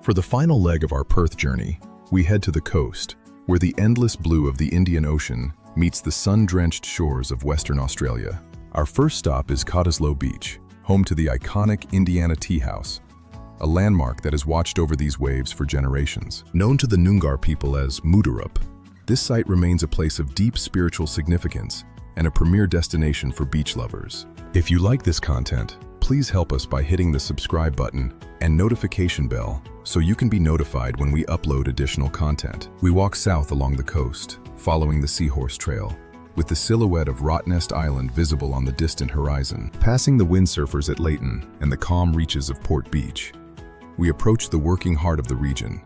For the final leg of our Perth journey, we head to the coast, where the endless blue of the Indian Ocean meets the sun-drenched shores of Western Australia. Our first stop is Cottesloe Beach, home to the iconic Indiana Tea House, a landmark that has watched over these waves for generations. Known to the Noongar people as Moodarup, this site remains a place of deep spiritual significance and a premier destination for beach lovers. If you like this content, please help us by hitting the subscribe button and notification bell so you can be notified when we upload additional content. We walk south along the coast, following the Seahorse Trail, with the silhouette of Rottnest Island visible on the distant horizon. Passing the windsurfers at Leighton and the calm reaches of Port Beach, we approach the working heart of the region,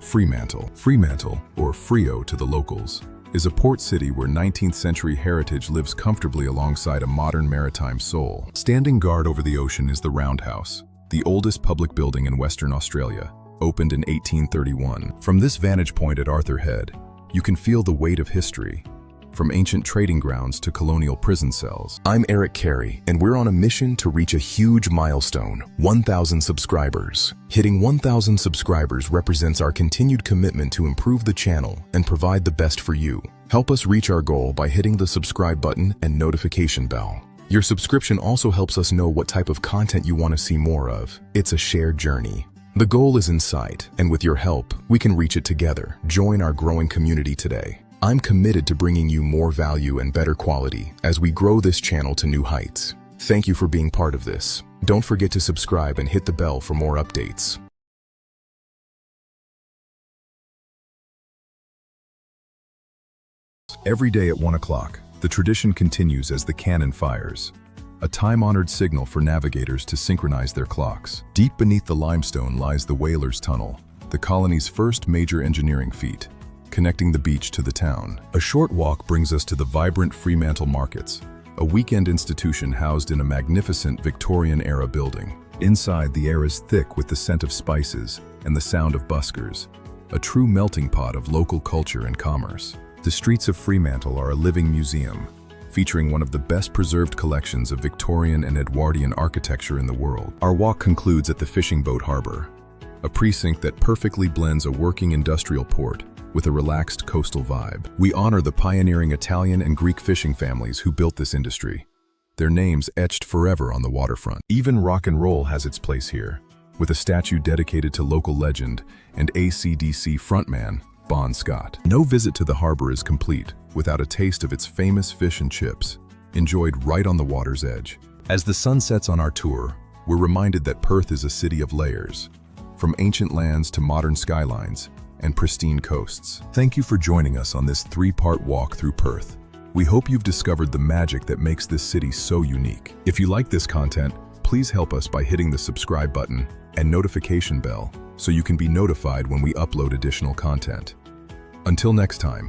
Fremantle. Fremantle, or Freo to the locals, is a port city where 19th century heritage lives comfortably alongside a modern maritime soul. Standing guard over the ocean is the Roundhouse, the oldest public building in Western Australia, opened in 1831. From this vantage point at Arthur Head, you can feel the weight of history, from ancient trading grounds to colonial prison cells. I'm Eric Carey, and we're on a mission to reach a huge milestone, 1,000 subscribers. Hitting 1,000 subscribers represents our continued commitment to improve the channel and provide the best for you. Help us reach our goal by hitting the subscribe button and notification bell. Your subscription also helps us know what type of content you want to see more of. It's a shared journey. The goal is in sight, and with your help, we can reach it together. Join our growing community today. I'm committed to bringing you more value and better quality as we grow this channel to new heights. Thank you for being part of this. Don't forget to subscribe and hit the bell for more updates. Every day at 1 o'clock, the tradition continues as the cannon fires, a time-honored signal for navigators to synchronize their clocks. Deep beneath the limestone lies the Whalers Tunnel, the colony's first major engineering feat, connecting the beach to the town. A short walk brings us to the vibrant Fremantle Markets, a weekend institution housed in a magnificent Victorian-era building. Inside, the air is thick with the scent of spices and the sound of buskers, a true melting pot of local culture and commerce. The streets of Fremantle are a living museum, featuring one of the best-preserved collections of Victorian and Edwardian architecture in the world. Our walk concludes at the Fishing Boat Harbour, a precinct that perfectly blends a working industrial port with a relaxed coastal vibe. We honor the pioneering Italian and Greek fishing families who built this industry, their names etched forever on the waterfront. Even rock and roll has its place here, with a statue dedicated to local legend and AC/DC frontman Bon Scott. No visit to the harbor is complete without a taste of its famous fish and chips, enjoyed right on the water's edge. As the sun sets on our tour, we're reminded that Perth is a city of layers, from ancient lands to modern skylines and pristine coasts. Thank you for joining us on this 3-part walk through Perth. We hope you've discovered the magic that makes this city so unique. If you like this content, please help us by hitting the subscribe button and notification bell so you can be notified when we upload additional content. Until next time,